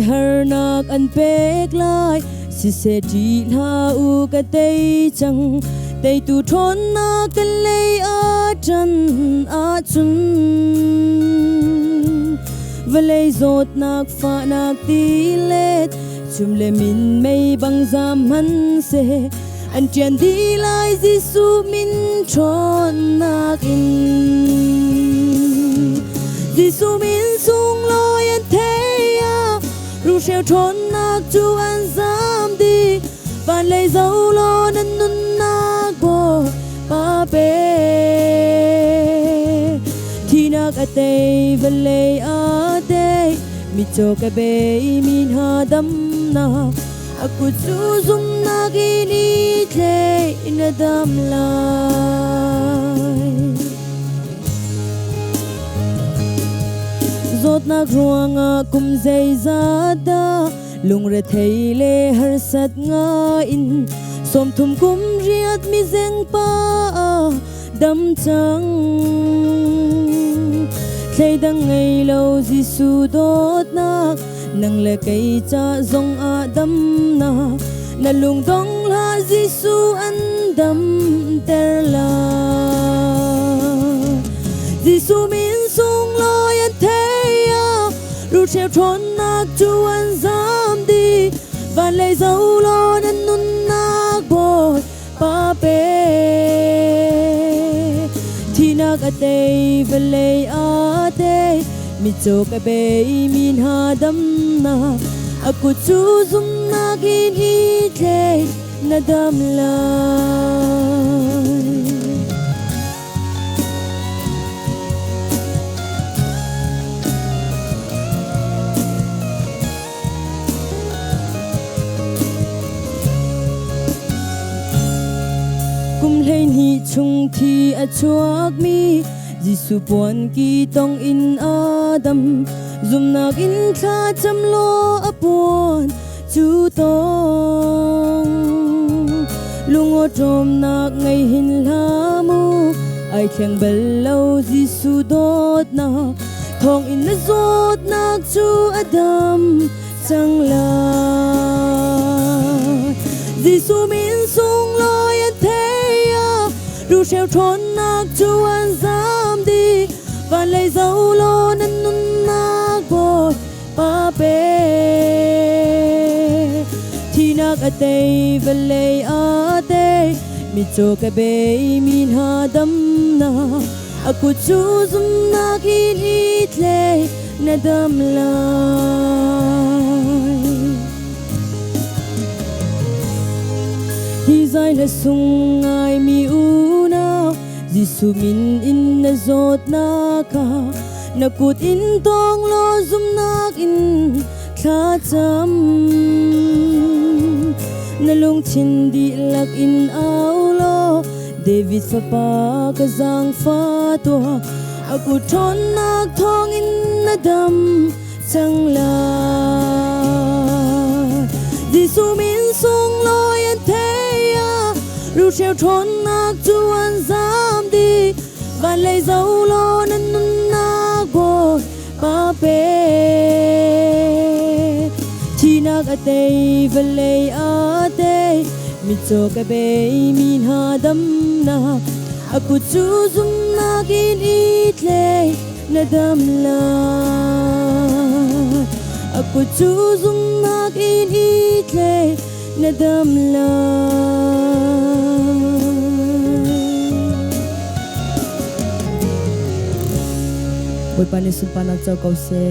harnak an Pek Lai si se di la u ka tei chang tei tu thon na kan lei a chan a chun Vawlei zot nak fa nak ti let chum le min mei bang zam han se an trian di lai Giêsu min thon nak in Giêsu min sung loi an thế ya ru treo thon nak chu an zam đi Vawlei dấu lo nan nun nak bo pa pe thi nak a tei Vawlei a tei mi cho ka be min ha dam na aku chu zum nak ini tle in a dam lai zot nak ruang a kum zai za da lung re thei le har sat nga in som thum kum riat mi zeng pa dam chang thei dang ngai lo Giêsu dot nak nang le kai cha zong a dam na lung dong la Giêsu an dam ter la Giêsu min sung loi an thế ya ru treo thon nak chu an zam đi Vawlei dấu lo nan nun nak bo pa pe thi nak a tei Vawlei a tei mi cho ka be min ha dam na aku chu zum nak in hi tle na dam lai kum hlei ni chung thi a chuak mi Giêsu puan ki tong in adam zum nak in tha cham lo a puan chu tong lungo trom nak ngai hin la mu ai kheng bel lo Giêsu dot na thong in na zot nak chu adam chang la Giêsu min sung loi an thế ya ru treo thon nak chu an zam đi Vawlei dấu lo nan nun nak bo pa pe thi nak a tei Vawlei a tei mi cho ka be min ha dam na aku chu zum nak in hi tle na dam lai hi zai la sung ai mi u na Giêsu min in na zot na ka na kut in tong lo zum nak in tha cham na lung chin di lak in au lo David fa pa ka zang fa to aku thon nak thong in na dam chang la Giêsu min sung loi an thế ya ru treo thon nak chu an zam đi Vawlei dấu lo nan nun nak bo pa pe thi nak a tei Vawlei a tei mi cho ka be min ha dam na aku chu zum nak in i tle na dam la aku chu zum nak in i tle na dam la Bồi pan ni sun pan na chau kau se